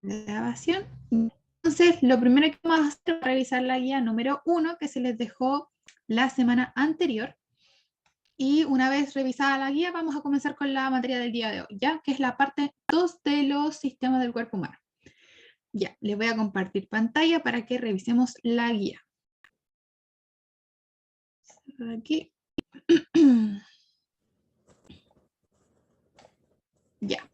grabación. Entonces, lo primero que vamos a hacer es revisar la guía número 1 que se les dejó la semana anterior. Y una vez revisada la guía, vamos a comenzar con la materia del día de hoy, ¿ya? Que es la parte 2 de los sistemas del cuerpo humano. Ya, les voy a compartir pantalla para que revisemos la guía. Aquí. Ya.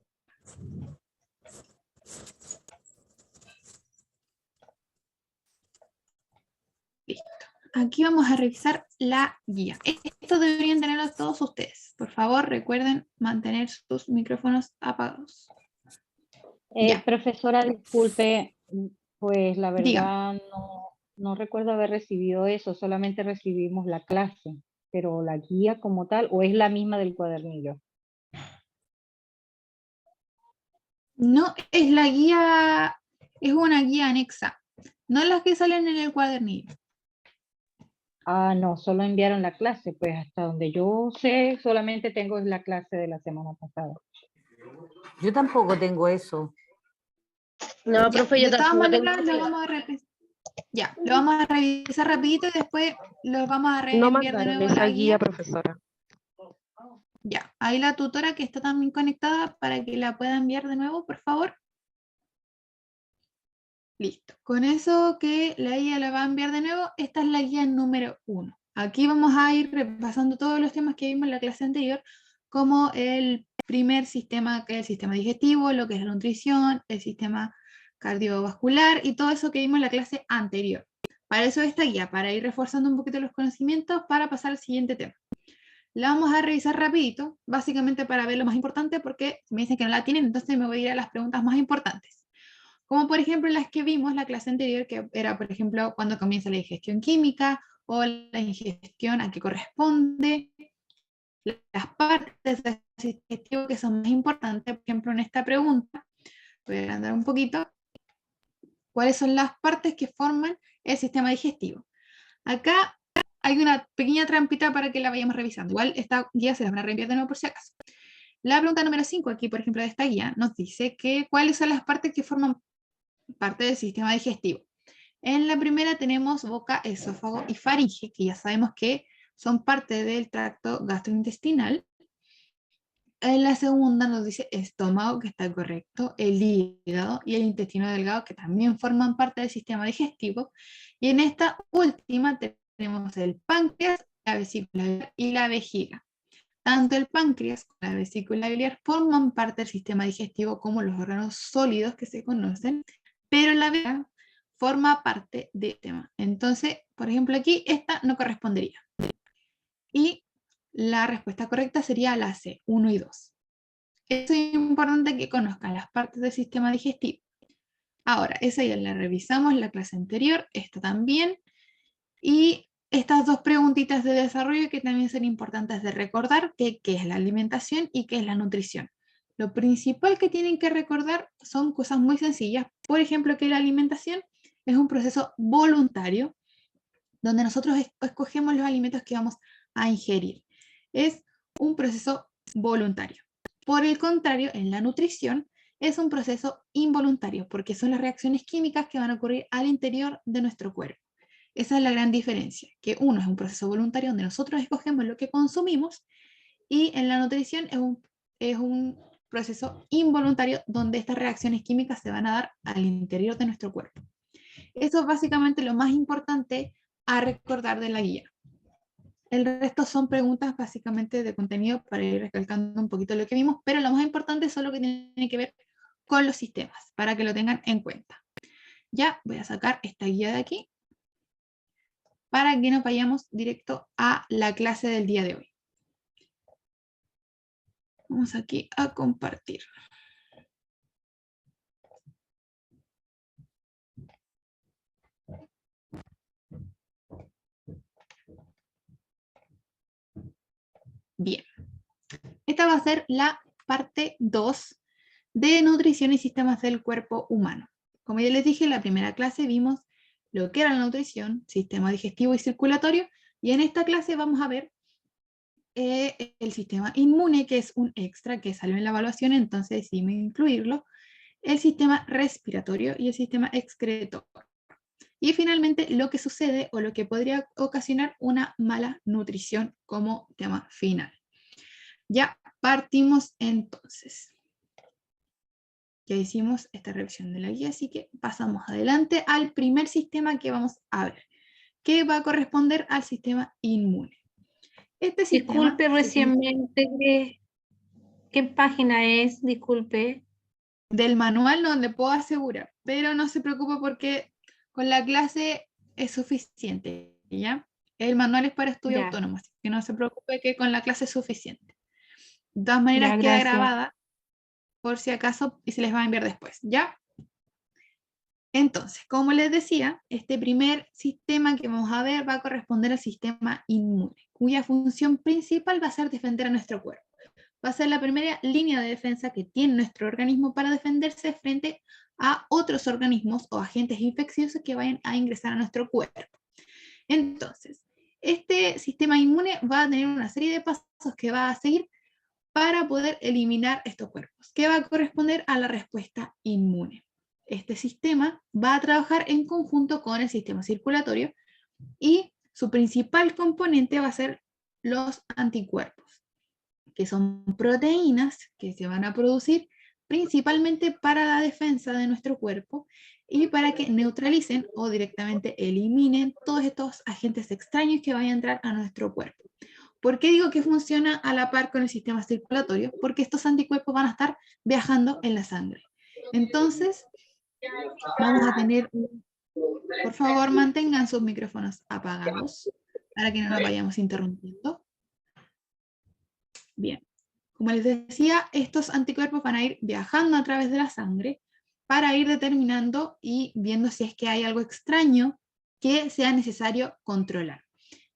Listo. Aquí vamos a revisar la guía. Esto deberían tenerlo todos ustedes. Por favor, recuerden mantener sus micrófonos apagados. Profesora, disculpe, pues la Dígame. verdad no recuerdo haber recibido eso, solamente recibimos la clase, pero la guía como tal, ¿o es la misma del cuadernillo? No, es la guía, es una guía anexa, no las que salen en el cuadernillo. Ah, no, solo enviaron la clase, pues hasta donde yo sé, solamente tengo la clase de la semana pasada. Yo tampoco tengo eso. No, profe, yo de todas tampoco tengo maneras, lo vamos a revisar. Ya, lo vamos a revisar rapidito y después lo vamos a No reenviar de mandaron nuevo esa la guía, profesora. Ya, ahí la tutora que está también conectada para que la pueda enviar de nuevo, por favor. Listo. Con eso que la guía la va a enviar de nuevo, esta es la guía número 1. Aquí vamos a ir repasando todos los temas que vimos en la clase anterior, como el primer sistema, que es el sistema digestivo, lo que es la nutrición, el sistema cardiovascular y todo eso que vimos en la clase anterior. Para eso esta guía, para ir reforzando un poquito los conocimientos para pasar al siguiente tema. La vamos a revisar rapidito, básicamente para ver lo más importante, porque me dicen que no la tienen, entonces me voy a ir a las preguntas más importantes. Como por ejemplo las que vimos la clase anterior, que era por ejemplo cuando comienza la digestión química, o la ingestión a qué corresponde, las partes del sistema digestivo que son más importantes, por ejemplo en esta pregunta, voy a agrandar un poquito, ¿cuáles son las partes que forman el sistema digestivo? Acá hay una pequeña trampita para que la vayamos revisando. Igual esta guía se la van a reenviar de nuevo por si acaso. La pregunta número 5 aquí, por ejemplo, de esta guía, nos dice que cuáles son las partes que forman parte del sistema digestivo. En la primera tenemos boca, esófago y faringe, que ya sabemos que son parte del tracto gastrointestinal. En la segunda nos dice estómago, que está correcto, el hígado y el intestino delgado, que también forman parte del sistema digestivo. Y en esta última tenemos el páncreas, la vesícula biliar y la vejiga. Tanto el páncreas como la vesícula biliar forman parte del sistema digestivo como los órganos sólidos que se conocen, pero la vejiga forma parte del sistema. Entonces, por ejemplo, aquí esta no correspondería. Y la respuesta correcta sería la C, 1 y 2. Es importante que conozcan las partes del sistema digestivo. Ahora, esa ya la revisamos en la clase anterior, esta también. Y estas dos preguntitas de desarrollo que también son importantes de recordar, que qué es la alimentación y qué es la nutrición. Lo principal que tienen que recordar son cosas muy sencillas. Por ejemplo, que la alimentación es un proceso voluntario donde nosotros escogemos los alimentos que vamos a ingerir. Es un proceso voluntario. Por el contrario, en la nutrición es un proceso involuntario, porque son las reacciones químicas que van a ocurrir al interior de nuestro cuerpo. Esa es la gran diferencia, que uno es un proceso voluntario donde nosotros escogemos lo que consumimos y en la nutrición es un proceso involuntario donde estas reacciones químicas se van a dar al interior de nuestro cuerpo. Eso es básicamente lo más importante a recordar de la guía. El resto son preguntas básicamente de contenido para ir recalcando un poquito lo que vimos, pero lo más importante es lo que tiene que ver con los sistemas, para que lo tengan en cuenta. Ya voy a sacar esta guía de aquí para que nos vayamos directo a la clase del día de hoy. Vamos aquí a compartir. Bien. Esta va a ser la parte 2 de nutrición y sistemas del cuerpo humano. Como ya les dije, en la primera clase vimos lo que era la nutrición, sistema digestivo y circulatorio, y en esta clase vamos a ver el sistema inmune, que es un extra que salió en la evaluación, entonces decidimos incluirlo. el sistema respiratorio y el sistema excretor. Y finalmente lo que sucede o lo que podría ocasionar una mala nutrición como tema final. Ya partimos entonces. Ya hicimos esta revisión de la guía, así que pasamos adelante al primer sistema que vamos a ver, que va a corresponder al sistema inmune. Este sistema, Disculpe, recién me enteré. ¿Qué página es? Disculpe. del manual no le puedo asegurar, pero no se preocupe porque con la clase es suficiente, ¿ya? El manual es para estudio Ya. autónomo, así que no se preocupe que con la clase es suficiente. De todas maneras Ya, queda gracias. grabada por si acaso y se les va a enviar después, ¿ya? Entonces, como les decía, este primer sistema que vamos a ver va a corresponder al sistema inmune, cuya función principal va a ser defender a nuestro cuerpo. Va a ser la primera línea de defensa que tiene nuestro organismo para defenderse frente a otros organismos o agentes infecciosos que vayan a ingresar a nuestro cuerpo. Entonces, este sistema inmune va a tener una serie de pasos que va a seguir para poder eliminar estos cuerpos, que va a corresponder a la respuesta inmune. Este sistema va a trabajar en conjunto con el sistema circulatorio y su principal componente va a ser los anticuerpos, que son proteínas que se van a producir principalmente para la defensa de nuestro cuerpo y para que neutralicen o directamente eliminen todos estos agentes extraños que vayan a entrar a nuestro cuerpo. ¿Por qué digo que funciona a la par con el sistema circulatorio? Porque estos anticuerpos van a estar viajando en la sangre. Entonces, vamos a tener, por favor, mantengan sus micrófonos apagados para que no nos vayamos interrumpiendo. Bien, como les decía, estos anticuerpos van a ir viajando a través de la sangre para ir determinando y viendo si es que hay algo extraño que sea necesario controlar.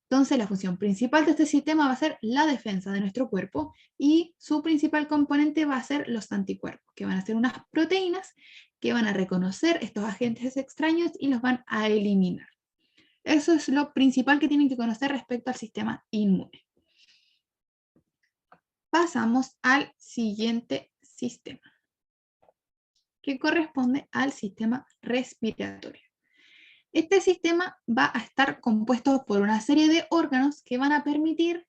Entonces, la función principal de este sistema va a ser la defensa de nuestro cuerpo y su principal componente va a ser los anticuerpos, que van a ser unas proteínas que van a reconocer estos agentes extraños y los van a eliminar. Eso es lo principal que tienen que conocer respecto al sistema inmune. Pasamos al siguiente sistema, que corresponde al sistema respiratorio. Este sistema va a estar compuesto por una serie de órganos que van a permitir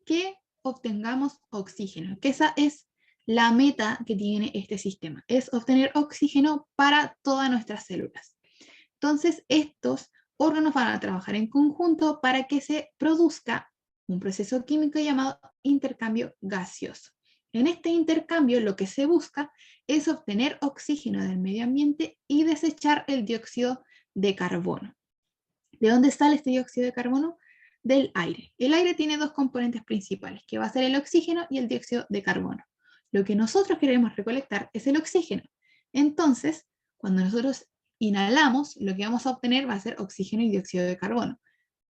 que obtengamos oxígeno, que esa es la meta que tiene este sistema, es obtener oxígeno para todas nuestras células. Entonces, estos órganos van a trabajar en conjunto para que se produzca un proceso químico llamado intercambio gaseoso. En este intercambio lo que se busca es obtener oxígeno del medio ambiente y desechar el dióxido de carbono. ¿De dónde sale este dióxido de carbono? Del aire. El aire tiene dos componentes principales, que va a ser el oxígeno y el dióxido de carbono. Lo que nosotros queremos recolectar es el oxígeno. Entonces, cuando nosotros inhalamos, lo que vamos a obtener va a ser oxígeno y dióxido de carbono.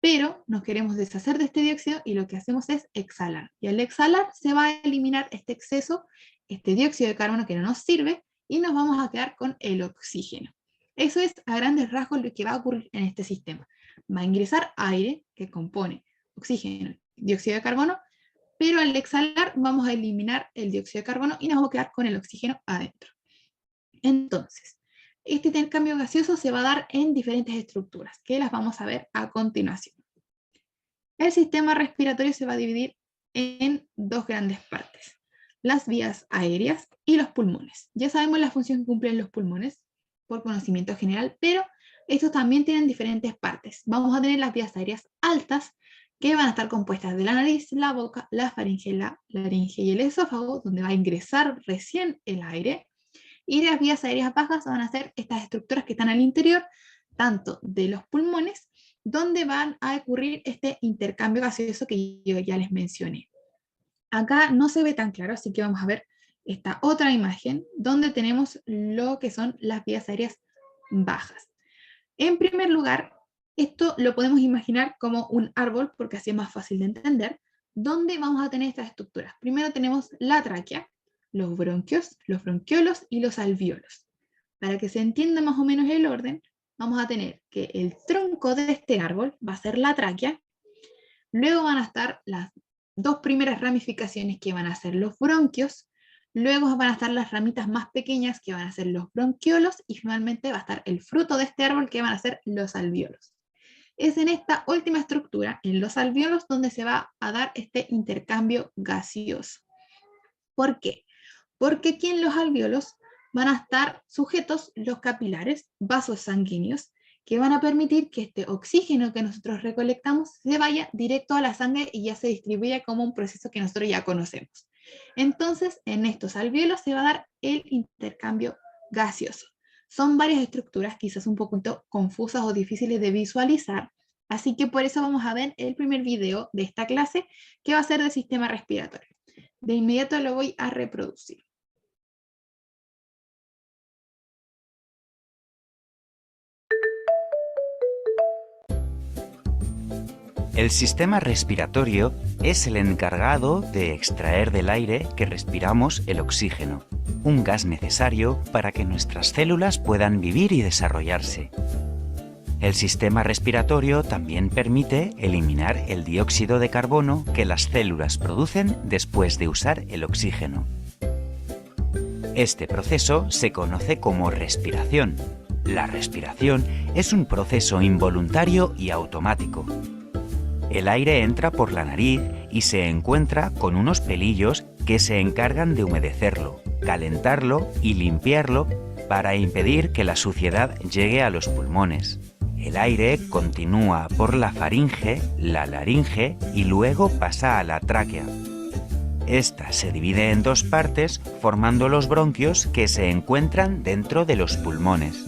Pero nos queremos deshacer de este dióxido y lo que hacemos es exhalar. Y al exhalar se va a eliminar este exceso, este dióxido de carbono que no nos sirve, y nos vamos a quedar con el oxígeno. Eso es a grandes rasgos lo que va a ocurrir en este sistema. Va a ingresar aire que compone oxígeno y dióxido de carbono, pero al exhalar vamos a eliminar el dióxido de carbono y nos vamos a quedar con el oxígeno adentro. Entonces, este intercambio gaseoso se va a dar en diferentes estructuras, que las vamos a ver a continuación. El sistema respiratorio se va a dividir en dos grandes partes, las vías aéreas y los pulmones. Ya sabemos la función que cumplen los pulmones por conocimiento general, pero estos también tienen diferentes partes. Vamos a tener las vías aéreas altas, que van a estar compuestas de la nariz, la boca, la faringe, la laringe y el esófago, donde va a ingresar recién el aire. Y las vías aéreas bajas van a ser estas estructuras que están al interior, tanto de los pulmones, donde van a ocurrir este intercambio gaseoso que yo ya les mencioné. Acá no se ve tan claro, así que vamos a ver esta otra imagen, donde tenemos lo que son las vías aéreas bajas. En primer lugar, esto lo podemos imaginar como un árbol, porque así es más fácil de entender, donde vamos a tener estas estructuras. Primero tenemos la tráquea, los bronquios, los bronquiolos y los alvéolos. Para que se entienda más o menos el orden, vamos a tener que el tronco de este árbol va a ser la tráquea, luego van a estar las dos primeras ramificaciones que van a ser los bronquios, Luego van a estar las ramitas más pequeñas, que van a ser los bronquiolos, y finalmente va a estar el fruto de este árbol, que van a ser los alvéolos. Es en esta última estructura, en los alvéolos, donde se va a dar este intercambio gaseoso. ¿Por qué? Porque aquí en los alvéolos van a estar sujetos los capilares, vasos sanguíneos, que van a permitir que este oxígeno que nosotros recolectamos se vaya directo a la sangre y ya se distribuya como un proceso que nosotros ya conocemos. Entonces, en estos alvéolos se va a dar el intercambio gaseoso. Son varias estructuras, quizás un poquito confusas o difíciles de visualizar, así que por eso vamos a ver el primer video de esta clase, que va a ser del sistema respiratorio. De inmediato lo voy a reproducir. El sistema respiratorio es el encargado de extraer del aire que respiramos el oxígeno, un gas necesario para que nuestras células puedan vivir y desarrollarse. El sistema respiratorio también permite eliminar el dióxido de carbono que las células producen después de usar el oxígeno. Este proceso se conoce como respiración. La respiración es un proceso involuntario y automático. El aire entra por la nariz y se encuentra con unos pelillos que se encargan de humedecerlo, calentarlo y limpiarlo para impedir que la suciedad llegue a los pulmones. El aire continúa por la faringe, la laringe y luego pasa a la tráquea. Esta se divide en dos partes formando los bronquios que se encuentran dentro de los pulmones.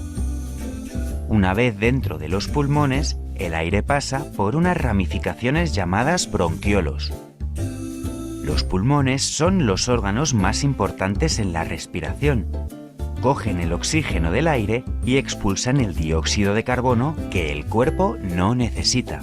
Una vez dentro de los pulmones, el aire pasa por unas ramificaciones llamadas bronquiolos. Los pulmones son los órganos más importantes en la respiración. Cogen el oxígeno del aire y expulsan el dióxido de carbono que el cuerpo no necesita.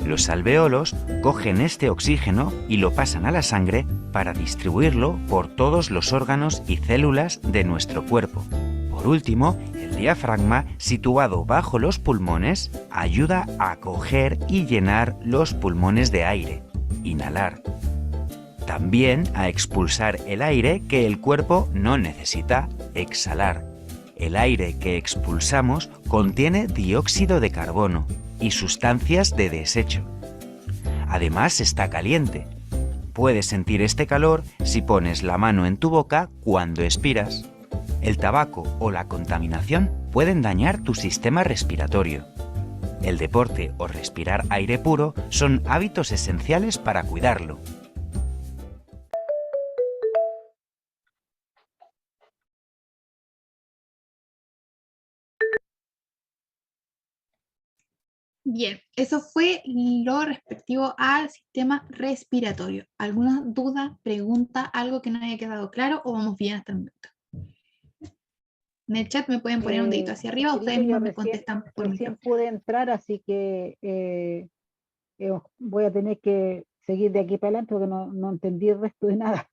Los alvéolos cogen este oxígeno y lo pasan a la sangre para distribuirlo por todos los órganos y células de nuestro cuerpo. Por último, el diafragma, situado bajo los pulmones, ayuda a coger y llenar los pulmones de aire, inhalar. También a expulsar el aire que el cuerpo no necesita, exhalar. El aire que expulsamos contiene dióxido de carbono y sustancias de desecho. Además está caliente. Puedes sentir este calor si pones la mano en tu boca cuando expiras. El tabaco o la contaminación pueden dañar tu sistema respiratorio. El deporte o respirar aire puro son hábitos esenciales para cuidarlo. Bien, eso fue lo respectivo al sistema respiratorio. ¿Alguna duda, pregunta, algo que no haya quedado claro o vamos bien hasta el momento? En el chat me pueden poner un dedito hacia arriba, ustedes Felipe, yo mismos me recién contestan por mi recién pude entrar, así que voy a tener que seguir de aquí para adelante porque no entendí el resto de nada.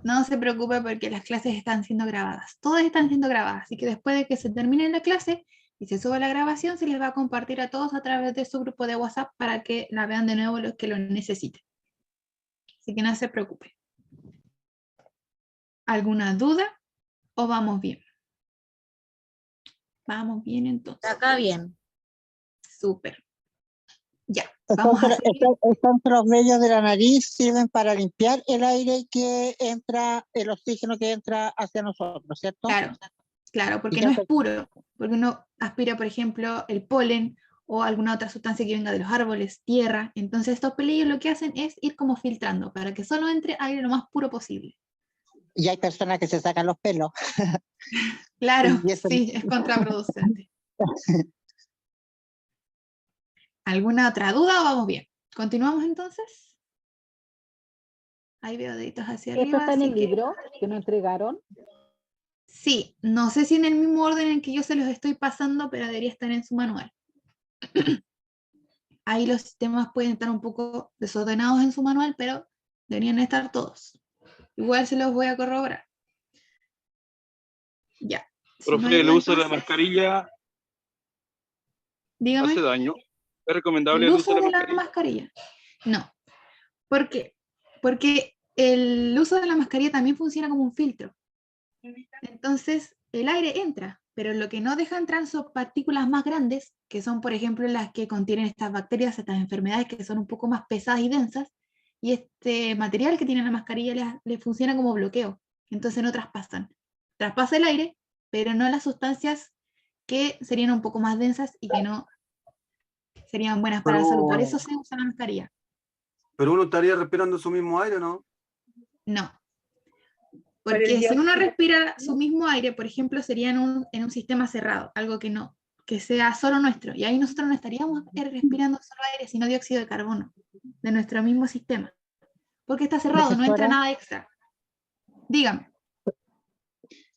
No se preocupe porque las clases están siendo grabadas. Todas están siendo grabadas, así que después de que se termine la clase y se suba la grabación, se les va a compartir a todos a través de su grupo de WhatsApp para que la vean de nuevo los que lo necesiten. Así que no se preocupe. ¿Alguna duda o vamos bien? Vamos bien entonces. Acá bien. Súper. Ya, vamos a seguir. Los vellos de la nariz sirven para limpiar el aire que entra, el oxígeno que entra hacia nosotros, ¿cierto? Claro, claro, porque Y no ya es puro, porque uno aspira, por ejemplo, el polen o alguna otra sustancia que venga de los árboles, tierra, entonces estos pelillos lo que hacen es ir como filtrando para que solo entre aire lo más puro posible. Y hay personas que se sacan los pelos. Claro, Y eso- sí, es contraproducente. ¿Alguna otra duda o vamos bien? ¿Continuamos entonces? Ahí veo deditos hacia ¿Esto arriba. está en así el que- libro que nos entregaron? Sí, no sé si en el mismo orden en que yo se los estoy pasando, pero debería estar en su manual. Ahí los sistemas pueden estar un poco desordenados en su manual, pero deberían estar todos. Igual se los voy a corroborar. Ya. Si no Profe, hay el uso de la entonces, mascarilla dígame. hace daño. ¿Es recomendable El el uso uso de la de la mascarilla? mascarilla. No. ¿Por qué? Porque el uso de la mascarilla también funciona como un filtro. Entonces, el aire entra, pero lo que no deja entrar son partículas más grandes, que son, por ejemplo, las que contienen estas bacterias, estas enfermedades que son un poco más pesadas y densas, y este material que tiene la mascarilla le funciona como bloqueo, entonces no traspasan. Traspasa el aire, pero no las sustancias que serían un poco más densas y que no serían buenas para la salud. Por eso se usa la mascarilla. Pero uno estaría respirando su mismo aire, ¿no? No. Por el Porque si uno dióxido. respira su mismo aire, por ejemplo, sería en un sistema cerrado, algo que no, que sea solo nuestro. Y ahí nosotros no estaríamos respirando solo aire, sino dióxido de carbono, de nuestro mismo sistema. Porque está cerrado, no entra Profesora. nada extra. Dígame.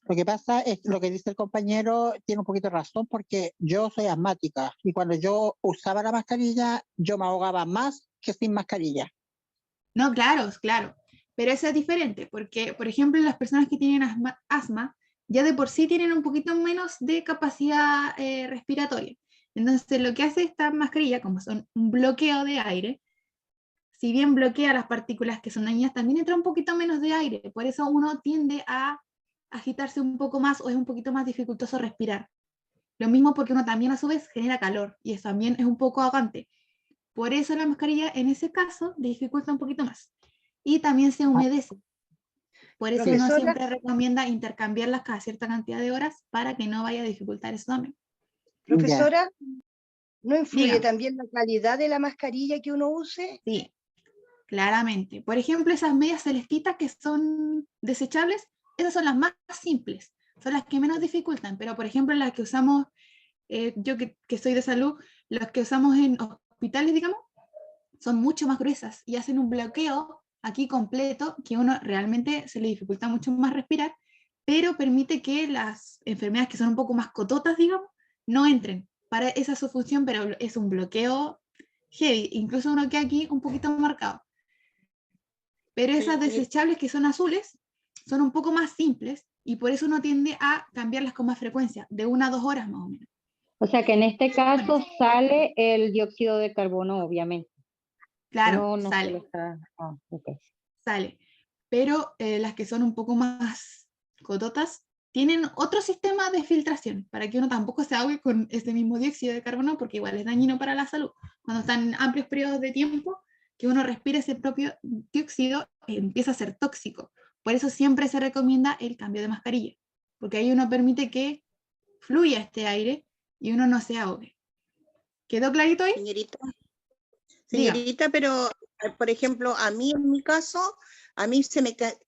Lo que pasa es lo que dice el compañero tiene un poquito de razón porque yo soy asmática y cuando yo usaba la mascarilla yo me ahogaba más que sin mascarilla. No, claro, claro. Pero eso es diferente, porque, por ejemplo, las personas que tienen asma ya de por sí tienen un poquito menos de capacidad respiratoria. Entonces, lo que hace esta mascarilla, como son un bloqueo de aire, si bien bloquea las partículas que son dañinas, también entra un poquito menos de aire. Por eso uno tiende a agitarse un poco más o es un poquito más dificultoso respirar. Lo mismo porque uno también a su vez genera calor y eso también es un poco ahogante. Por eso la mascarilla en ese caso dificulta un poquito más. Y también se humedece. Por eso uno Profesora. siempre recomienda intercambiarlas cada cierta cantidad de horas para que no vaya a dificultar eso también. Profesora, ¿no influye Dígame. también la calidad de la mascarilla que uno use? Sí, claramente. Por ejemplo, esas medias celestitas que son desechables, esas son las más simples, son las que menos dificultan, pero por ejemplo las que usamos, yo que soy de salud, las que usamos en hospitales, digamos, son mucho más gruesas y hacen un bloqueo aquí completo que uno realmente se le dificulta mucho más respirar, pero permite que las enfermedades que son un poco más cototas, digamos, no entren. Para esa es su función, pero es un bloqueo heavy, incluso uno queda aquí un poquito marcado. Pero esas desechables que son azules son un poco más simples y por eso uno tiende a cambiarlas con más frecuencia, de 1 a 2 horas más o menos. O sea que en este caso sale el dióxido de carbono, obviamente. Claro, No sale. solo está. Okay. Sale. Pero las que son un poco más cototas tienen otro sistema de filtración para que uno tampoco se ahogue con ese mismo dióxido de carbono porque igual es dañino para la salud. Cuando están en amplios periodos de tiempo que uno respire ese propio dióxido empieza a ser tóxico. Por eso siempre se recomienda el cambio de mascarilla, porque ahí uno permite que fluya este aire y uno no se ahogue. ¿Quedó clarito ahí? Señorita, pero por ejemplo, a mí en mi caso,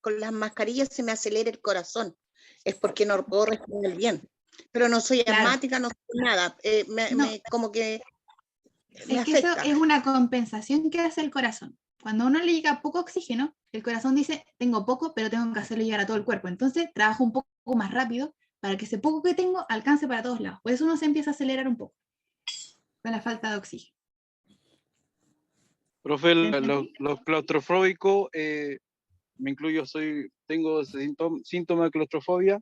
con las mascarillas se me acelera el corazón. Es porque no puedo respirar bien. Pero no soy asmática, no soy nada. Como que me es que eso afecta. es una compensación que hace el corazón. Cuando a uno le llega poco oxígeno, el corazón dice, tengo poco, pero tengo que hacerlo llegar a todo el cuerpo. Entonces trabajo un poco más rápido para que ese poco que tengo alcance para todos lados. Por eso uno se empieza a acelerar un poco con la falta de oxígeno. Profe, los claustrofóbicos, me incluyo, tengo síntomas de claustrofobia.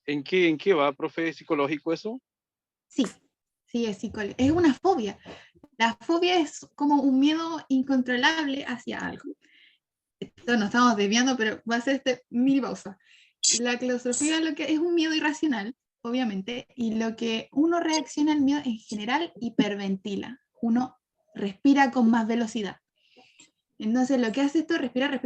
¿En qué va, profe? ¿Es psicológico eso? Sí, es psicológico. Es una fobia. La fobia es como un miedo incontrolable hacia algo. Esto nos estamos desviando, pero va a ser mini pausa. La claustrofobia lo que es un miedo irracional, obviamente, y lo que uno reacciona al miedo en general hiperventila. Uno respira con más velocidad. Entonces lo que hace esto es respirar,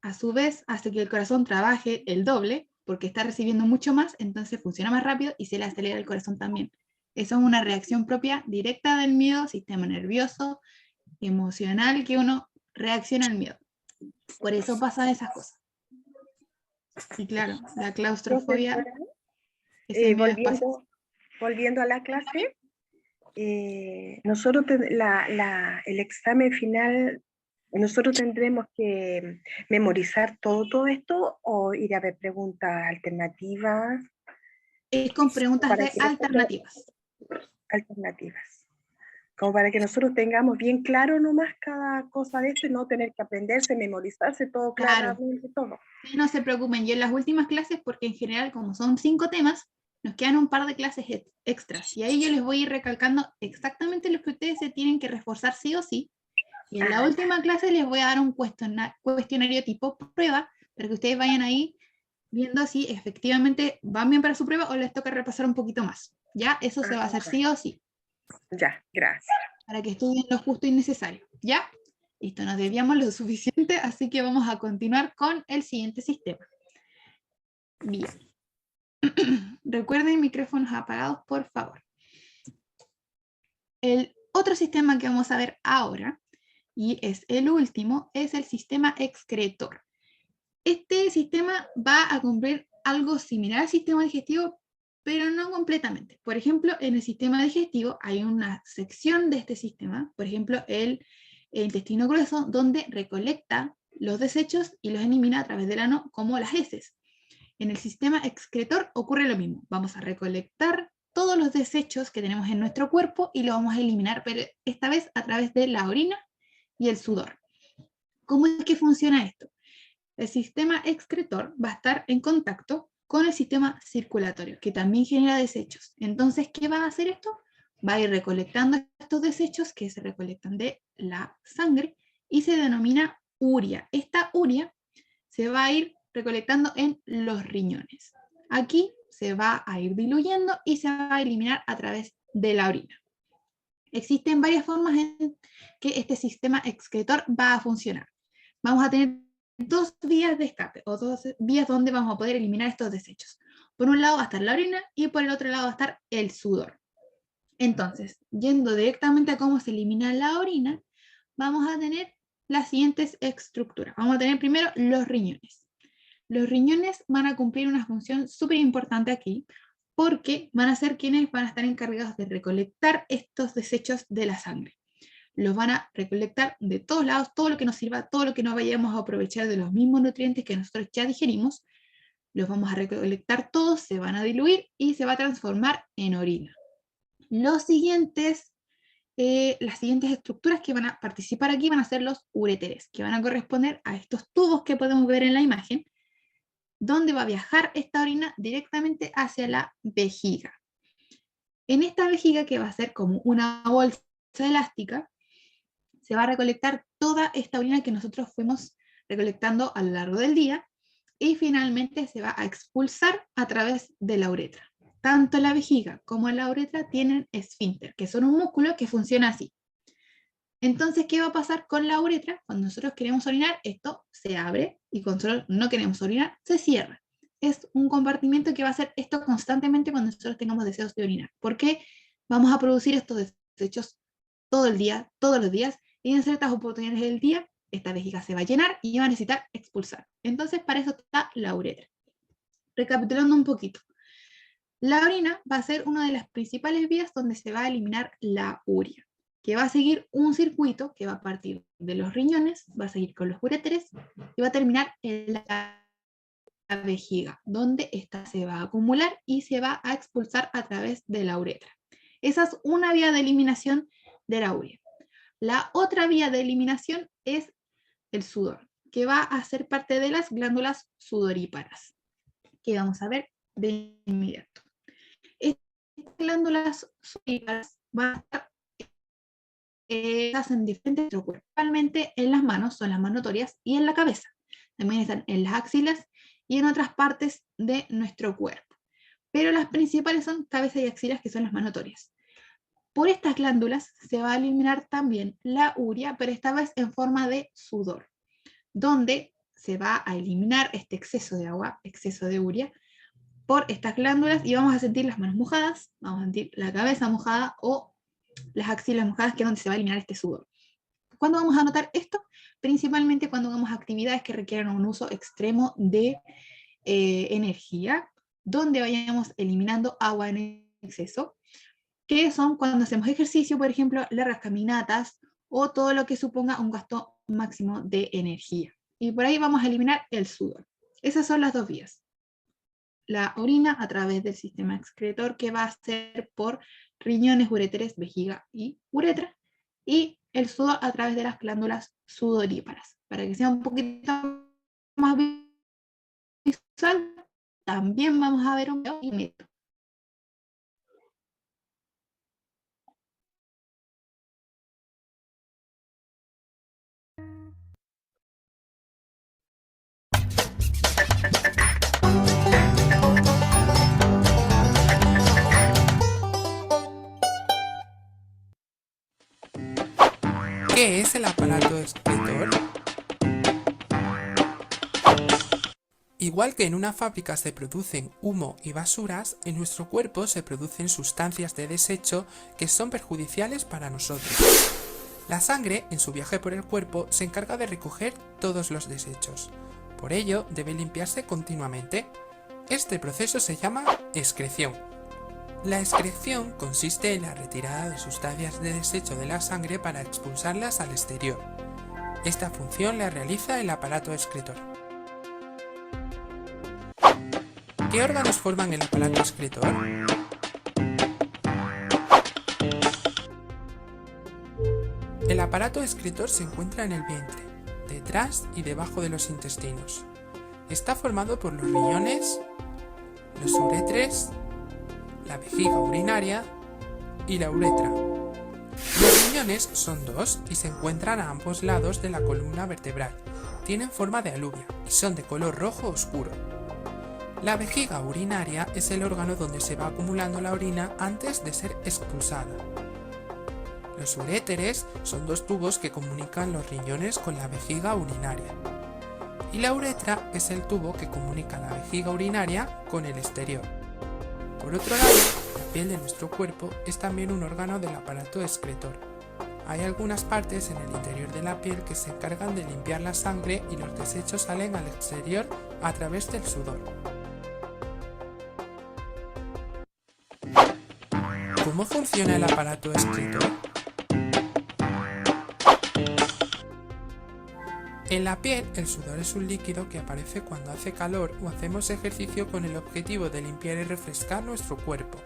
a su vez hace que el corazón trabaje el doble, porque está recibiendo mucho más, entonces funciona más rápido y se le acelera el corazón también. Eso es una reacción propia directa del miedo, sistema nervioso, emocional, que uno reacciona al miedo. Por eso pasan esas cosas. Y claro, la claustrofobia es el miedo espacial. Volviendo a la clase, nosotros el examen final, nosotros tendremos que memorizar todo esto o ir a ver preguntas alternativas. Es con preguntas alternativas. Como para que nosotros tengamos bien claro nomás cada cosa de esto y no tener que aprenderse, memorizarse todo claramente, todo. Sí, no se preocupen, y en las últimas clases, porque en general como son 5 temas, nos quedan un par de clases extras, y ahí yo les voy a ir recalcando exactamente lo que ustedes se tienen que reforzar sí o sí, Y en la última clase les voy a dar un cuestionario tipo prueba, para que ustedes vayan ahí viendo si efectivamente van bien para su prueba o les toca repasar un poquito más. ¿Ya? Eso se va a hacer sí o sí. Ya, gracias. Para que estudien lo justo y necesario. ¿Ya? Listo, nos desviamos lo suficiente, así que vamos a continuar con el siguiente sistema. Bien. Recuerden micrófonos apagados, por favor. El otro sistema que vamos a ver ahora, y es el último, es el sistema excretor. Este sistema va a cumplir algo similar al sistema digestivo, pero no completamente. Por ejemplo, en el sistema digestivo hay una sección de este sistema, por ejemplo, el intestino grueso, donde recolecta los desechos y los elimina a través del ano, como las heces. En el sistema excretor ocurre lo mismo. Vamos a recolectar todos los desechos que tenemos en nuestro cuerpo y los vamos a eliminar, pero esta vez a través de la orina y el sudor. ¿Cómo es que funciona esto? El sistema excretor va a estar en contacto con el sistema circulatorio, que también genera desechos. Entonces, ¿qué va a hacer esto? Va a ir recolectando estos desechos que se recolectan de la sangre y se denomina urea. Esta urea se va a ir recolectando en los riñones. Aquí se va a ir diluyendo y se va a eliminar a través de la orina. Existen varias formas en que este sistema excretor va a funcionar. Vamos a tener dos vías de escape, o dos vías donde vamos a poder eliminar estos desechos. Por un lado va a estar la orina y por el otro lado va a estar el sudor. Entonces, yendo directamente a cómo se elimina la orina, vamos a tener las siguientes estructuras. Vamos a tener primero los riñones. Los riñones van a cumplir una función súper importante aquí, porque van a ser quienes van a estar encargados de recolectar estos desechos de la sangre. Los van a recolectar de todos lados, todo lo que nos sirva, todo lo que no vayamos a aprovechar de los mismos nutrientes que nosotros ya digerimos, los vamos a recolectar todos, se van a diluir y se va a transformar en orina. Las siguientes estructuras que van a participar aquí van a ser los uréteres, que van a corresponder a estos tubos que podemos ver en la imagen, donde va a viajar esta orina directamente hacia la vejiga. En esta vejiga, que va a ser como una bolsa elástica, se va a recolectar toda esta orina que nosotros fuimos recolectando a lo largo del día y finalmente se va a expulsar a través de la uretra. Tanto la vejiga como la uretra tienen esfínter, que son un músculo que funciona así. Entonces, ¿qué va a pasar con la uretra? Cuando nosotros queremos orinar, esto se abre y cuando nosotros no queremos orinar, se cierra. Es un compartimiento que va a hacer esto constantemente cuando nosotros tengamos deseos de orinar, porque vamos a producir estos desechos todo el día, todos los días, y en ciertas oportunidades del día, esta vejiga se va a llenar y va a necesitar expulsar. Entonces, para eso está la uretra. Recapitulando un poquito. La orina va a ser una de las principales vías donde se va a eliminar la urea, que va a seguir un circuito que va a partir de los riñones, va a seguir con los uréteres y va a terminar en la vejiga, donde esta se va a acumular y se va a expulsar a través de la uretra. Esa es una vía de eliminación de la urea. La otra vía de eliminación es el sudor, que va a ser parte de las glándulas sudoríparas, que vamos a ver de inmediato. Estas glándulas sudoríparas van a estar en diferentes cuerpos, principalmente en las manos, son las más notorias, y en la cabeza. También están en las axilas y en otras partes de nuestro cuerpo. Pero las principales son cabeza y axilas, que son las más notorias. Por estas glándulas se va a eliminar también la urea, pero esta vez en forma de sudor, donde se va a eliminar este exceso de agua, exceso de urea, por estas glándulas y vamos a sentir las manos mojadas, vamos a sentir la cabeza mojada o las axilas mojadas, que es donde se va a eliminar este sudor. ¿Cuándo vamos a notar esto? Principalmente cuando hagamos actividades que requieran un uso extremo de energía, donde vayamos eliminando agua en exceso, que son cuando hacemos ejercicio, por ejemplo, largas caminatas o todo lo que suponga un gasto máximo de energía. Y por ahí vamos a eliminar el sudor. Esas son las dos vías. La orina a través del sistema excretor, que va a ser por riñones, uréteres, vejiga y uretra, y el sudor a través de las glándulas sudoríparas. Para que sea un poquito más visual, también vamos a ver un video. ¿Qué es el aparato excretor? Igual que en una fábrica se producen humo y basuras, en nuestro cuerpo se producen sustancias de desecho que son perjudiciales para nosotros. La sangre, en su viaje por el cuerpo, se encarga de recoger todos los desechos. Por ello, debe limpiarse continuamente. Este proceso se llama excreción. La excreción consiste en la retirada de sustancias de desecho de la sangre para expulsarlas al exterior. Esta función la realiza el aparato excretor. ¿Qué órganos forman el aparato excretor? El aparato excretor se encuentra en el vientre, detrás y debajo de los intestinos. Está formado por los riñones, los uréteres, la vejiga urinaria y la uretra. Los riñones son dos y se encuentran a ambos lados de la columna vertebral. Tienen forma de alubia y son de color rojo oscuro. La vejiga urinaria es el órgano donde se va acumulando la orina antes de ser expulsada. Los uréteres son dos tubos que comunican los riñones con la vejiga urinaria. Y la uretra es el tubo que comunica la vejiga urinaria con el exterior. Por otro lado, la piel de nuestro cuerpo es también un órgano del aparato excretor. Hay algunas partes en el interior de la piel que se encargan de limpiar la sangre y los desechos salen al exterior a través del sudor. ¿Cómo funciona el aparato excretor? En la piel, el sudor es un líquido que aparece cuando hace calor o hacemos ejercicio con el objetivo de limpiar y refrescar nuestro cuerpo.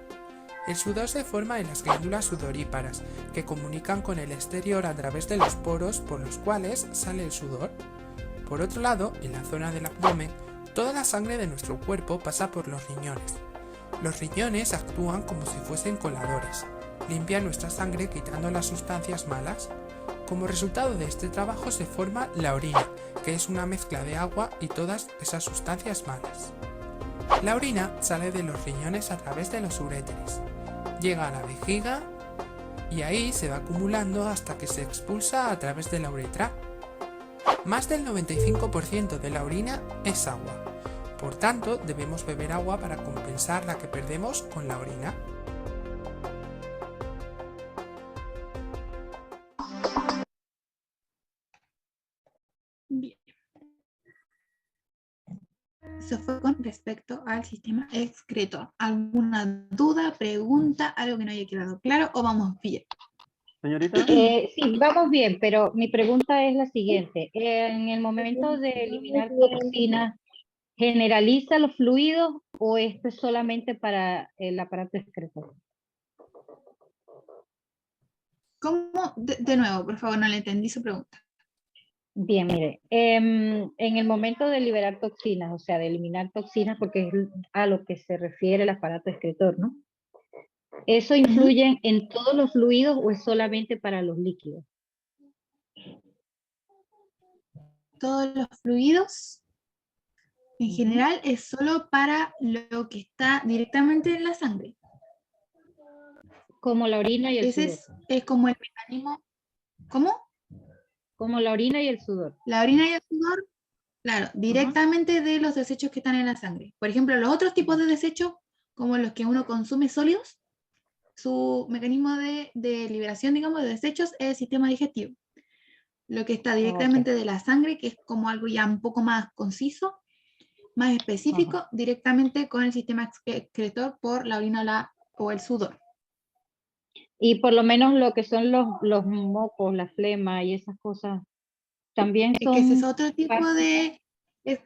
El sudor se forma en las glándulas sudoríparas, que comunican con el exterior a través de los poros por los cuales sale el sudor. Por otro lado, en la zona del abdomen, toda la sangre de nuestro cuerpo pasa por los riñones. Los riñones actúan como si fuesen coladores, limpian nuestra sangre quitando las sustancias malas. Como resultado de este trabajo se forma la orina, que es una mezcla de agua y todas esas sustancias malas. La orina sale de los riñones a través de los uréteres, llega a la vejiga y ahí se va acumulando hasta que se expulsa a través de la uretra. Más del 95% de la orina es agua. Por tanto, debemos beber agua para compensar la que perdemos con la orina. Bien. Eso fue con respecto al sistema excretor. ¿Alguna duda, pregunta, algo que no haya quedado claro o vamos bien? Señorita. Sí, vamos bien, pero mi pregunta es la siguiente. En el momento de eliminar toxinas, ¿generaliza los fluidos o esto es solamente para el aparato excretor? ¿Cómo? De nuevo, por favor, no le entendí su pregunta. Bien, mire, en el momento de liberar toxinas, o sea, de eliminar toxinas, porque es a lo que se refiere el aparato excretor, ¿no? ¿Eso influye en todos los fluidos o es solamente para los líquidos? Todos los fluidos, en general, es solo para lo que está directamente en la sangre. Como la orina y el sudor. Es como el mecanismo. ¿Cómo? Como la orina y el sudor. La orina y el sudor, claro, directamente de los desechos que están en la sangre. Por ejemplo, los otros tipos de desechos, como los que uno consume sólidos, su mecanismo de liberación, digamos, de desechos es el sistema digestivo. Lo que está directamente de la sangre, que es como algo ya un poco más conciso, más específico, directamente con el sistema excretor por la orina o el sudor. Y por lo menos lo que son los mocos, la flema y esas cosas, también son... Es que ese es otro tipo de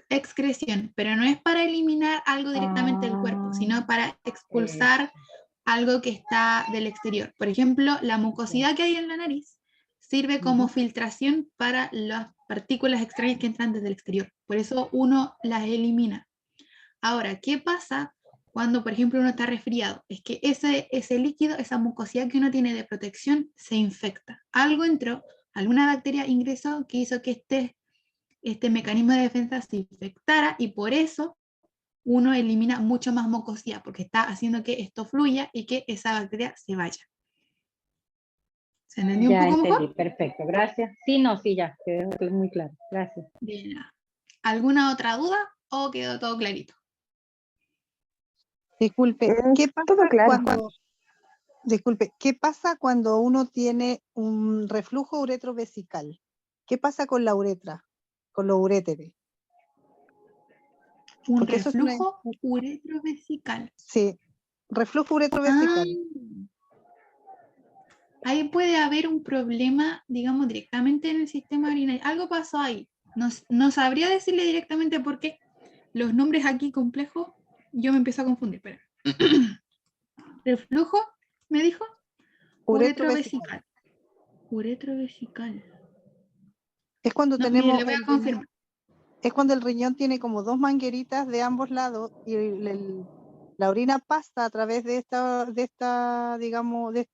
excreción, pero no es para eliminar algo directamente del cuerpo, sino para expulsar algo que está del exterior. Por ejemplo, la mucosidad que hay en la nariz sirve como filtración para las partículas extrañas que entran desde el exterior. Por eso uno las elimina. Ahora, ¿qué pasa cuando, por ejemplo, uno está resfriado? Es que ese líquido, esa mucosidad que uno tiene de protección, se infecta. Algo entró, alguna bacteria ingresó que hizo que este mecanismo de defensa se infectara y por eso uno elimina mucho más mucosidad, porque está haciendo que esto fluya y que esa bacteria se vaya. ¿Se entendió un Ya poco entendí, mejor? perfecto, gracias. Sí, no, sí, ya, quedó muy claro, gracias. Bien. ¿Alguna otra duda o quedó todo clarito? Disculpe, ¿qué Todo pasa claro. disculpe, ¿qué pasa cuando uno tiene un reflujo uretrovesical? ¿Qué pasa con la uretra, con los uréteres? Un Porque eso es una... reflujo uretrovesical. Sí, reflujo Ah, uretrovesical. ahí puede haber un problema, digamos, directamente en el sistema urinario. Algo pasó ahí. No sabría decirle directamente por qué. Los nombres aquí complejos, yo me empiezo a confundir. Pero reflujo, me dijo, Uretrovesical. Uretrovesical. Es cuando No, mire, tenemos le voy a el riñón, confirmar. es cuando el riñón tiene como dos mangueritas de ambos lados y la orina pasa a través de esta, digamos, de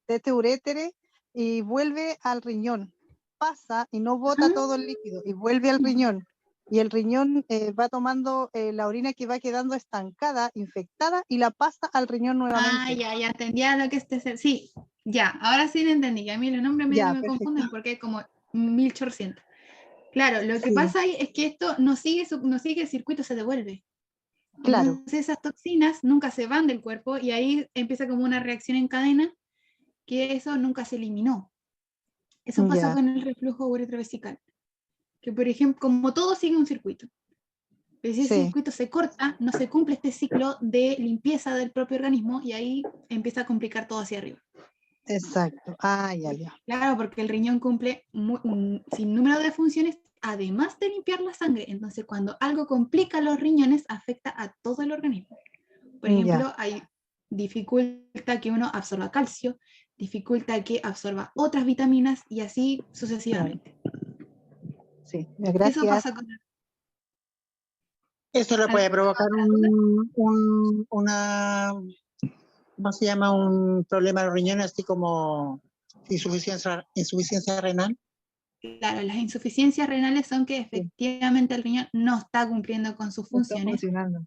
este urétere y vuelve al riñón. Pasa y no bota todo el líquido y vuelve al riñón. Y el riñón va tomando la orina que va quedando estancada, infectada, y la pasa al riñón nuevamente. Ya entendía lo que sí, ya, ahora sí lo entendí, que a mí los nombres medio Ya, que me perfecto. confunden porque hay como 1800. Claro, lo que Sí. pasa ahí es que esto no sigue el circuito, se devuelve. Claro. Entonces esas toxinas nunca se van del cuerpo y ahí empieza como una reacción en cadena que eso nunca se eliminó. Eso pasa Ya. con el reflujo uretrovesical. Que por ejemplo, como todo sigue un circuito. Pero si ese Sí. circuito se corta, no se cumple este ciclo de limpieza del propio organismo y ahí empieza a complicar todo hacia arriba. Exacto. Ya. Claro, porque el riñón cumple un sinnúmero de funciones además de limpiar la sangre. Entonces, cuando algo complica los riñones, afecta a todo el organismo. Por ejemplo, hay dificulta que uno absorba calcio, dificulta que absorba otras vitaminas y así sucesivamente. Sí, gracias. Eso pasa con... Eso le puede provocar una, ¿cómo se llama? Un problema de los riñones, así como insuficiencia renal. Claro, las insuficiencias renales son que efectivamente el riñón no está cumpliendo con sus funciones,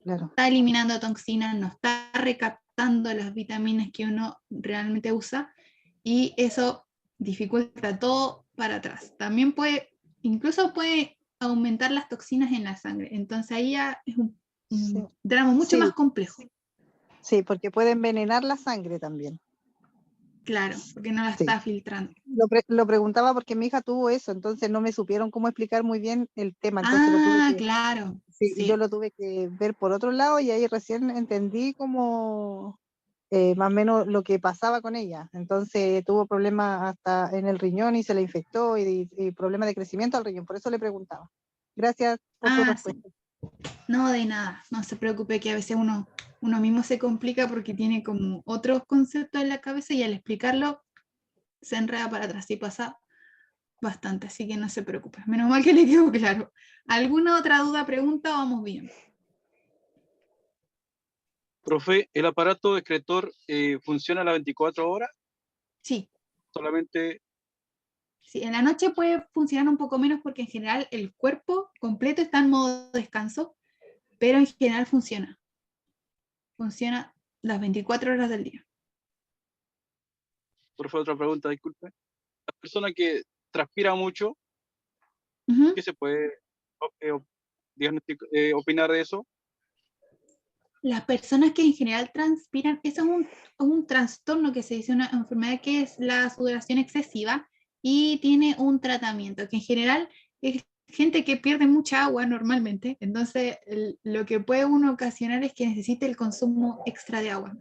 claro. está eliminando toxinas, no está recaptando las vitaminas que uno realmente usa y eso dificulta todo para atrás. También incluso puede aumentar las toxinas en la sangre, entonces ahí ya es un drama mucho más complejo. Sí, porque puede envenenar la sangre también. Claro, porque no la está filtrando. Lo preguntaba porque mi hija tuvo eso, entonces no me supieron cómo explicar muy bien el tema. Entonces claro. Sí, yo lo tuve que ver por otro lado y ahí recién entendí cómo más o menos lo que pasaba con ella. Entonces tuvo problemas hasta en el riñón y se le infectó y problemas de crecimiento al riñón. Por eso le preguntaba. Gracias por su respuesta. Sí. No, de nada, no se preocupe que a veces uno mismo se complica porque tiene como otros conceptos en la cabeza y al explicarlo se enreda para atrás y pasa bastante, así que no se preocupe. Menos mal que le quedó claro. ¿Alguna otra duda, pregunta o vamos bien? Profe, ¿el aparato excretor funciona a las 24 horas? Sí. Solamente... Sí, en la noche puede funcionar un poco menos porque en general el cuerpo completo está en modo descanso, pero en general funciona. Funciona las 24 horas del día. Por favor, otra pregunta, disculpe. La persona que transpira mucho, ¿qué se puede opinar de eso? Las personas que en general transpiran, eso es un trastorno que se dice, una enfermedad que es la sudoración excesiva y tiene un tratamiento que en general es gente que pierde mucha agua normalmente, entonces lo que puede uno ocasionar es que necesite el consumo extra de agua.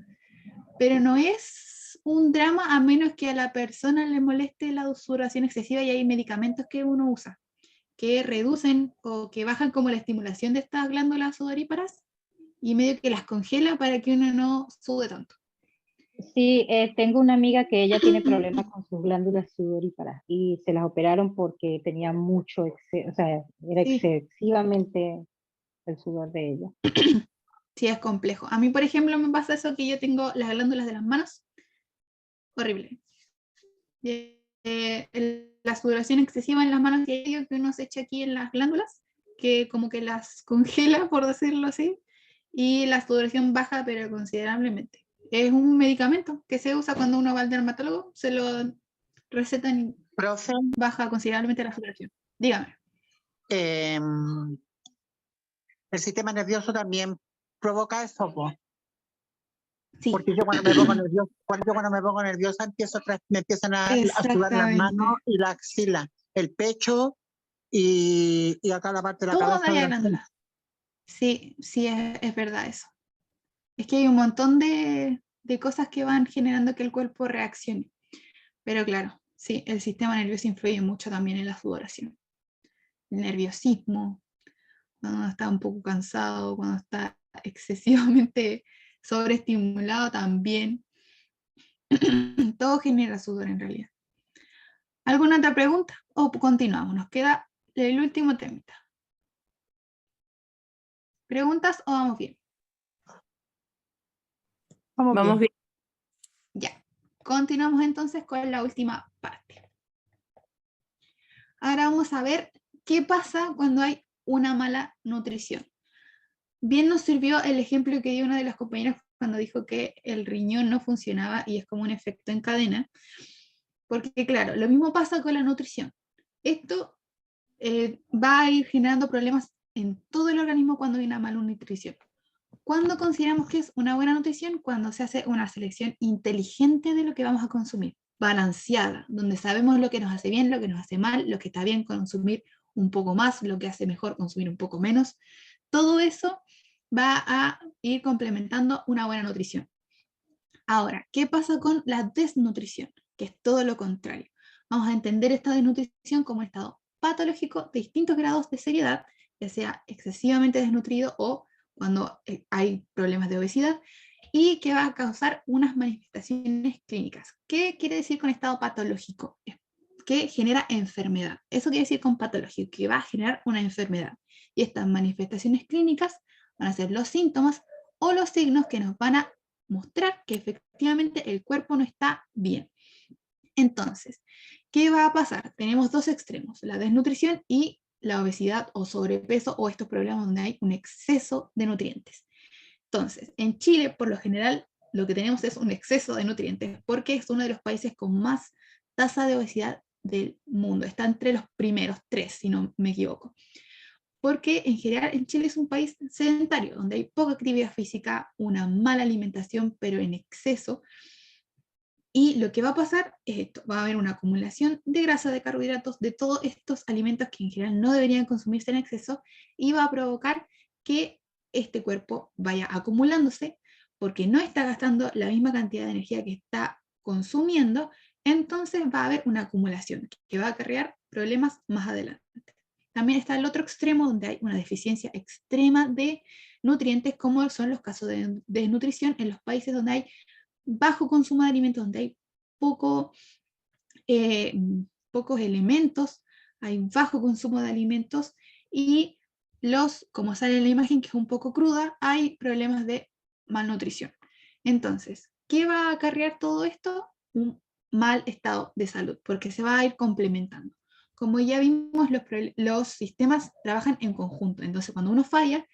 Pero no es un drama a menos que a la persona le moleste la sudoración excesiva y hay medicamentos que uno usa que reducen o que bajan como la estimulación de estas glándulas sudoríparas y medio que las congela para que uno no sude tanto. Sí, tengo una amiga que ella tiene problemas con sus glándulas sudoríparas y se las operaron porque tenía mucho, o sea, era excesivamente el sudor de ella. Sí, es complejo. A mí, por ejemplo, me pasa eso que yo tengo las glándulas de las manos, horrible. La sudoración excesiva en las manos que uno se echa aquí en las glándulas, que como que las congela, por decirlo así, y la sudoración baja pero considerablemente. Es un medicamento que se usa cuando uno va al dermatólogo, se lo recetan y Profe, baja considerablemente la saturación. Dígame. el sistema nervioso también provoca eso, po. Sí. Porque yo cuando me pongo nerviosa me empiezan a sudar las manos y la axila, el pecho y acá la parte de la cabeza. Toda la glándula. Sí, sí, es verdad eso. Es que hay un montón de cosas que van generando que el cuerpo reaccione. Pero claro, sí, el sistema nervioso influye mucho también en la sudoración. El nerviosismo, cuando uno está un poco cansado, cuando está excesivamente sobreestimulado también. Todo genera sudor en realidad. ¿Alguna otra pregunta? O continuamos, nos queda el último temita. ¿Preguntas o vamos bien? Vamos bien. Ya. Continuamos entonces con la última parte. Ahora vamos a ver qué pasa cuando hay una mala nutrición. Bien nos sirvió el ejemplo que dio una de las compañeras cuando dijo que el riñón no funcionaba y es como un efecto en cadena. Porque claro, lo mismo pasa con la nutrición. Esto va a ir generando problemas en todo el organismo cuando hay una mala nutrición. ¿Cuándo consideramos que es una buena nutrición? Cuando se hace una selección inteligente de lo que vamos a consumir, balanceada, donde sabemos lo que nos hace bien, lo que nos hace mal, lo que está bien consumir un poco más, lo que hace mejor consumir un poco menos. Todo eso va a ir complementando una buena nutrición. Ahora, ¿qué pasa con la desnutrición? Que es todo lo contrario. Vamos a entender esta desnutrición como un estado patológico de distintos grados de seriedad, ya sea excesivamente desnutrido o cuando hay problemas de obesidad, y que va a causar unas manifestaciones clínicas. ¿Qué quiere decir con estado patológico? Que genera enfermedad. Eso quiere decir con patológico, que va a generar una enfermedad. Y estas manifestaciones clínicas van a ser los síntomas o los signos que nos van a mostrar que efectivamente el cuerpo no está bien. Entonces, ¿qué va a pasar? Tenemos dos extremos, la desnutrición y la obesidad o sobrepeso o estos problemas donde hay un exceso de nutrientes. Entonces, en Chile, por lo general, lo que tenemos es un exceso de nutrientes porque es uno de los países con más tasa de obesidad del mundo. Está entre los primeros 3, si no me equivoco. Porque en general en Chile es un país sedentario, donde hay poca actividad física, una mala alimentación, pero en exceso. Y lo que va a pasar es esto, va a haber una acumulación de grasa, de carbohidratos, de todos estos alimentos que en general no deberían consumirse en exceso, y va a provocar que este cuerpo vaya acumulándose, porque no está gastando la misma cantidad de energía que está consumiendo, entonces va a haber una acumulación que va a acarrear problemas más adelante. También está el otro extremo donde hay una deficiencia extrema de nutrientes, como son los casos de desnutrición en los países donde hay bajo consumo de alimentos, donde hay pocos elementos, hay bajo consumo de alimentos y como sale en la imagen que es un poco cruda, hay problemas de malnutrición. Entonces, ¿qué va a acarrear todo esto? Un mal estado de salud, porque se va a ir complementando. Como ya vimos, los sistemas trabajan en conjunto, entonces cuando uno falla,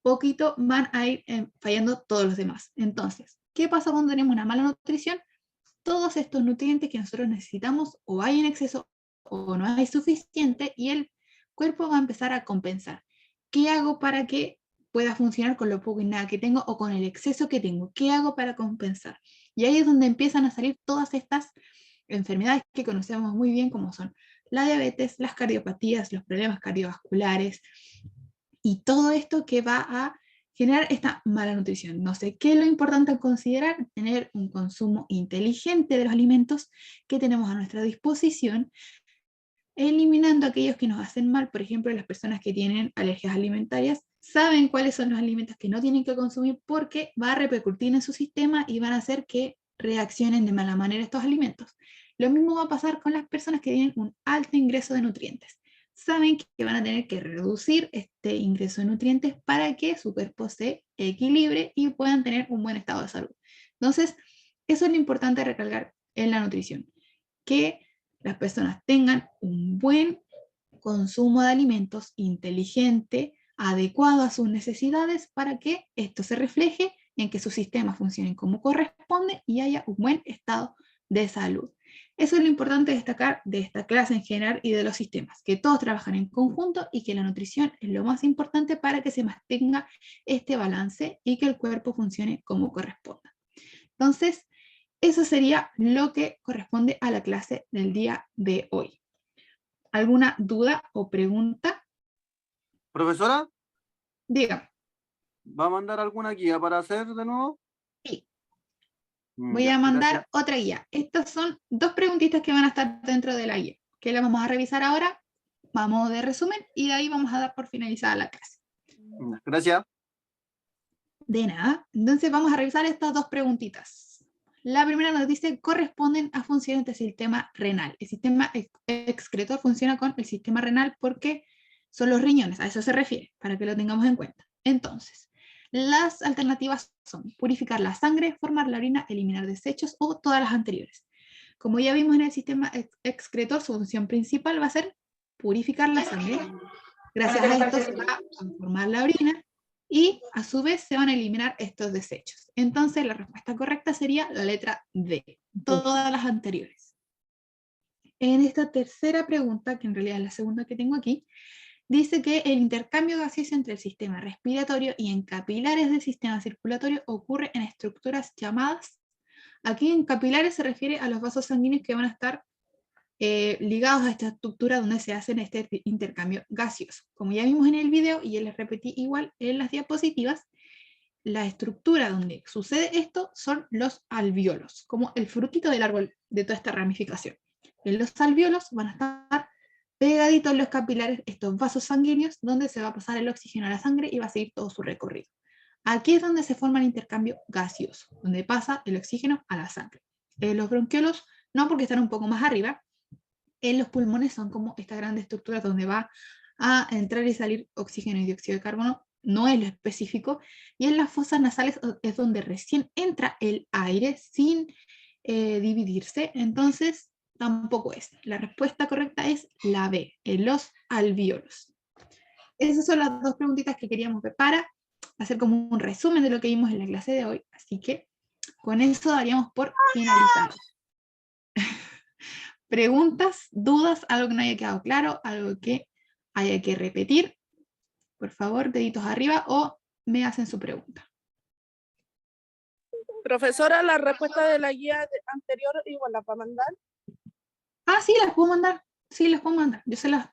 poquito van a ir fallando todos los demás. Entonces, ¿qué pasa cuando tenemos una mala nutrición? Todos estos nutrientes que nosotros necesitamos o hay en exceso o no hay suficiente y el cuerpo va a empezar a compensar. ¿Qué hago para que pueda funcionar con lo poco y nada que tengo o con el exceso que tengo? ¿Qué hago para compensar? Y ahí es donde empiezan a salir todas estas enfermedades que conocemos muy bien, como son la diabetes, las cardiopatías, los problemas cardiovasculares y todo esto que va a generar esta mala nutrición. No sé, ¿qué es lo importante a considerar? Tener un consumo inteligente de los alimentos que tenemos a nuestra disposición, eliminando aquellos que nos hacen mal. Por ejemplo, las personas que tienen alergias alimentarias saben cuáles son los alimentos que no tienen que consumir porque va a repercutir en su sistema y van a hacer que reaccionen de mala manera estos alimentos. Lo mismo va a pasar con las personas que tienen un alto ingreso de nutrientes. Saben que van a tener que reducir este ingreso de nutrientes para que su cuerpo se equilibre y puedan tener un buen estado de salud. Entonces, eso es lo importante de recalcar en la nutrición, que las personas tengan un buen consumo de alimentos inteligente, adecuado a sus necesidades para que esto se refleje en que sus sistemas funcionen como corresponde y haya un buen estado de salud. Eso es lo importante destacar de esta clase en general y de los sistemas, que todos trabajan en conjunto y que la nutrición es lo más importante para que se mantenga este balance y que el cuerpo funcione como corresponda. Entonces, eso sería lo que corresponde a la clase del día de hoy. ¿Alguna duda o pregunta? Profesora, Dígame. ¿va a mandar alguna guía para hacer de nuevo? Sí. Voy Ya, a mandar gracias. otra guía. Estas son 2 preguntitas que van a estar dentro de la guía, que las vamos a revisar ahora, vamos de resumen, y de ahí vamos a dar por finalizada la clase. Gracias. De nada. Entonces vamos a revisar estas 2 preguntitas. La primera nos dice, corresponden a funciones del sistema renal. El sistema excretor funciona con el sistema renal porque son los riñones, a eso se refiere, para que lo tengamos en cuenta. Entonces, las alternativas son purificar la sangre, formar la orina, eliminar desechos o todas las anteriores. Como ya vimos en el sistema excretor, su función principal va a ser purificar la sangre. Gracias a esto se va a formar la orina y a su vez se van a eliminar estos desechos. Entonces la respuesta correcta sería la letra D, todas las anteriores. En esta tercera pregunta, que en realidad es la segunda que tengo aquí, dice que el intercambio gaseoso entre el sistema respiratorio y en capilares del sistema circulatorio ocurre en estructuras llamadas, aquí en capilares se refiere a los vasos sanguíneos que van a estar ligados a esta estructura donde se hacen este intercambio gaseoso. Como ya vimos en el video y ya les repetí igual en las diapositivas, la estructura donde sucede esto son los alvéolos, como el frutito del árbol de toda esta ramificación. En los alvéolos van a estar pegaditos los capilares, estos vasos sanguíneos, donde se va a pasar el oxígeno a la sangre y va a seguir todo su recorrido. Aquí es donde se forma el intercambio gaseoso, donde pasa el oxígeno a la sangre. Los bronquiolos no, porque están un poco más arriba. En los pulmones son como estas grandes estructuras donde va a entrar y salir oxígeno y dióxido de carbono, no es lo específico, y en las fosas nasales es donde recién entra el aire sin dividirse, entonces tampoco es. La respuesta correcta es la B, en los alvéolos. Esas son las 2 preguntitas que queríamos ver para hacer como un resumen de lo que vimos en la clase de hoy, así que con eso daríamos por finalizado. Preguntas, dudas, algo que no haya quedado claro, algo que haya que repetir, por favor, deditos arriba o me hacen su pregunta. Profesora, la respuesta de la guía anterior igual la va a mandar. Ah, sí, las puedo mandar. Sí, las puedo mandar. Yo se las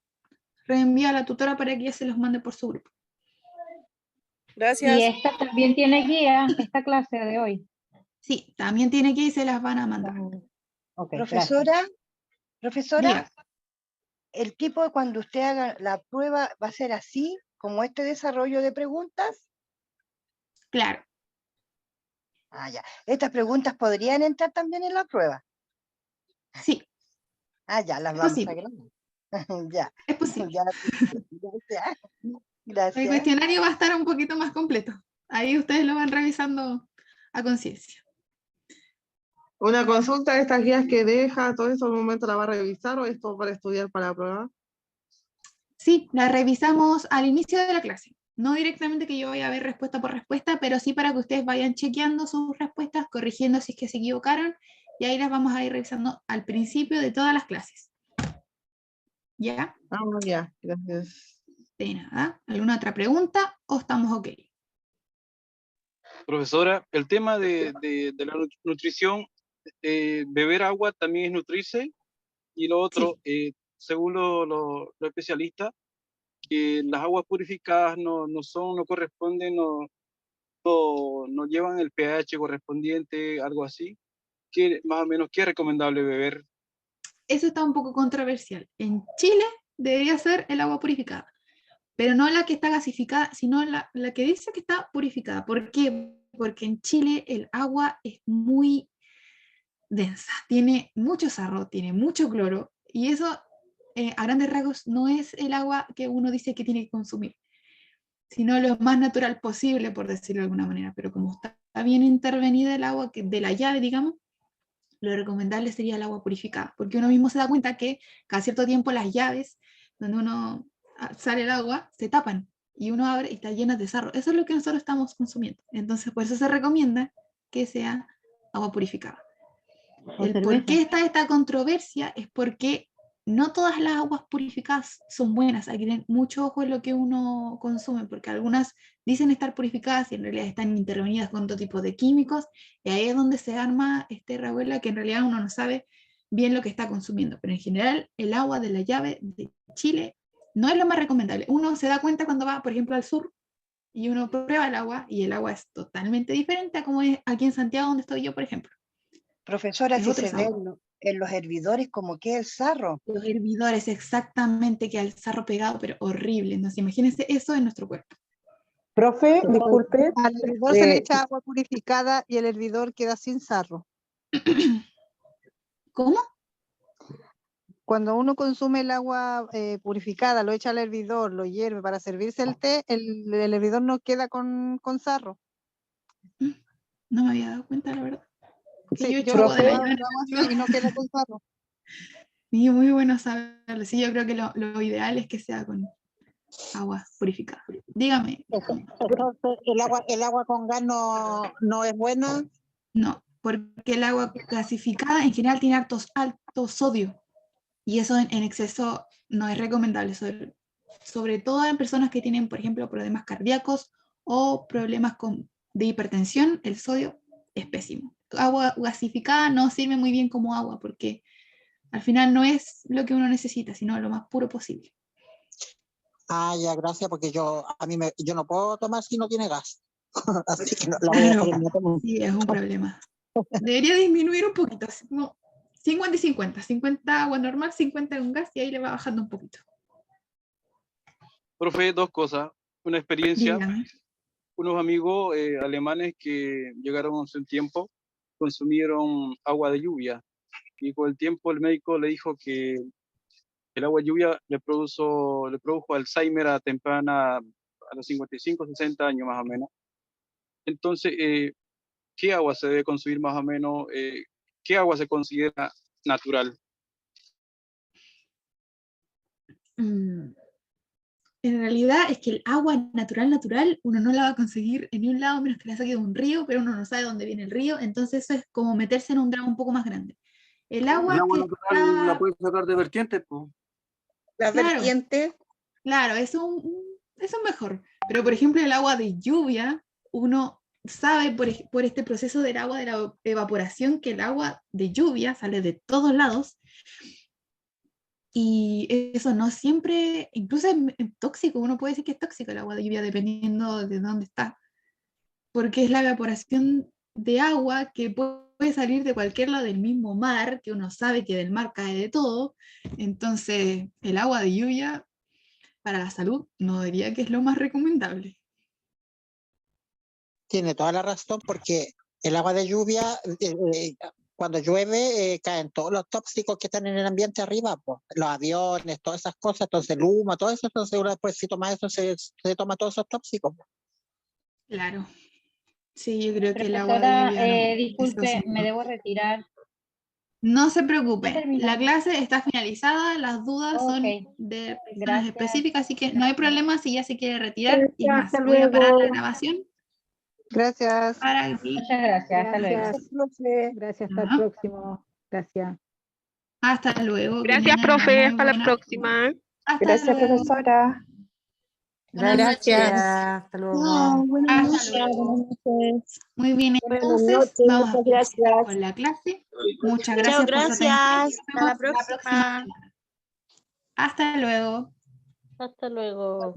reenvío a la tutora para que ella se los mande por su grupo. Gracias. Y esta también tiene guía, esta clase de hoy. Sí, también tiene guía y se las van a mandar. Okay, profesora, profesora, Diga. el tipo de cuando usted haga la prueba va a ser así, como este desarrollo de preguntas. Claro. Ah, ya. Estas preguntas podrían entrar también en la prueba. Sí. Ah, ya, las Es vamos posible. a agregar. Ya. Es posible. Ya, gracias. Gracias. El cuestionario va a estar un poquito más completo. Ahí ustedes lo van revisando a conciencia. Una consulta de estas guías que deja, todo eso al momento la va a revisar o esto para estudiar para la prueba. Sí, la revisamos al inicio de la clase. No directamente que yo vaya a ver respuesta por respuesta, pero sí para que ustedes vayan chequeando sus respuestas, corrigiendo si es que se equivocaron, y ahí las vamos a ir revisando al principio de todas las clases. ¿Ya? Ah, ya, gracias. De nada. ¿Alguna otra pregunta o estamos ok? Profesora, el tema de la nutrición, beber agua también es nutrirse, y lo otro, según los especialistas, que las aguas purificadas no corresponden, no llevan el pH correspondiente, algo así. ¿Qué, más o menos, qué es recomendable beber? Eso está un poco controversial. En Chile debería ser el agua purificada, pero no la que está gasificada, sino la que dice que está purificada. ¿Por qué? Porque en Chile el agua es muy densa, tiene mucho sarro, tiene mucho cloro, y eso a grandes rasgos no es el agua que uno dice que tiene que consumir, sino lo más natural posible, por decirlo de alguna manera. Pero como está bien intervenida el agua de la llave, digamos, lo recomendable sería el agua purificada, porque uno mismo se da cuenta que cada cierto tiempo las llaves donde uno sale el agua se tapan, y uno abre y está llena de sarro. Eso es lo que nosotros estamos consumiendo. Entonces, por eso se recomienda que sea agua purificada. El por qué está esta controversia es porque no todas las aguas purificadas son buenas. Hay que tener mucho ojo en lo que uno consume, porque algunas dicen estar purificadas y en realidad están intervenidas con otro tipo de químicos, y ahí es donde se arma este revuelo, que en realidad uno no sabe bien lo que está consumiendo. Pero en general, el agua de la llave de Chile no es lo más recomendable. Uno se da cuenta cuando va, por ejemplo, al sur, y uno prueba el agua, y el agua es totalmente diferente a como es aquí en Santiago, donde estoy yo, por ejemplo. Profesora, Es si otro se ve sabor. en los hervidores como que el sarro. Los hervidores, exactamente, que al sarro pegado, pero horrible. Entonces, imagínense eso en nuestro cuerpo. Profe, disculpe. Al hervidor se le echa agua purificada y el hervidor queda sin sarro. ¿Cómo? Cuando uno consume el agua purificada, lo echa al hervidor, lo hierve para servirse el té, el hervidor no queda con sarro. No me había dado cuenta, la verdad. Que Sí, yo he yo hecho agua de la tomaba llave. agua así y no queda con sarro. Sí, muy bueno saberlo. Sí, yo creo que lo ideal es que sea con agua purificada. Dígame. Entonces, el agua con gas no es buena. No, porque el agua gasificada en general tiene alto sodio, y eso en exceso no es recomendable, sobre todo en personas que tienen, por ejemplo, problemas cardíacos o problemas de hipertensión. El sodio es pésimo. Agua gasificada no sirve muy bien como agua, porque al final no es lo que uno necesita, sino lo más puro posible. Ah, ya, gracias, porque yo no puedo tomar si no tiene gas. Así que no, la voy a dejar en mi tomo. Sí, es un problema. Debería disminuir un poquito, así como 50 y 50. 50 agua normal, 50 con gas, y ahí le va bajando un poquito. Profe, dos cosas. Una experiencia. Dígame. Unos amigos alemanes que llegaron hace un tiempo consumieron agua de lluvia, y con el tiempo el médico le dijo que el agua de lluvia le produjo Alzheimer a temprana, a los 55, 60 años más o menos. Entonces, ¿qué agua se debe consumir más o menos? ¿Qué agua se considera natural? En realidad es que el agua natural, uno no la va a conseguir en ningún lado, menos que la saque de un río, pero uno no sabe dónde viene el río, entonces eso es como meterse en un drama un poco más grande. El agua que natural la puedes sacar de vertientes, pues. La vertiente. Claro, eso es mejor. Pero por ejemplo el agua de lluvia, uno sabe por este proceso del agua de la evaporación que el agua de lluvia sale de todos lados, y eso no siempre, incluso es tóxico. Uno puede decir que es tóxico el agua de lluvia dependiendo de dónde está, porque es la evaporación de agua que puede salir de cualquier lado del mismo mar, que uno sabe que del mar cae de todo. Entonces el agua de lluvia para la salud no diría que es lo más recomendable. Tiene toda la razón, porque el agua de lluvia, cuando llueve, caen todos los tóxicos que están en el ambiente arriba, pues, los aviones, todas esas cosas, entonces el humo, todo eso, entonces uno después si toma eso, se toma todos esos tóxicos. Claro. Sí, yo creo que el agua de lluvia no. Disculpe, me debo retirar. No se preocupe, la clase está finalizada, las dudas son de personas específicas, así que no hay problema si ya se quiere retirar. Y más, voy a parar la grabación. Gracias. Muchas gracias. Hasta luego. Gracias, hasta el próximo. Gracias. Hasta luego. Gracias, profe. Hasta la próxima. Gracias, profesora. Gracias. Hasta luego. No, buenas noches. Muy bien, entonces vamos a empezar con la clase. Muchas gracias. Chao, por su gracias. atención. Hasta la Nos vemos próxima. Hasta luego. Hasta luego.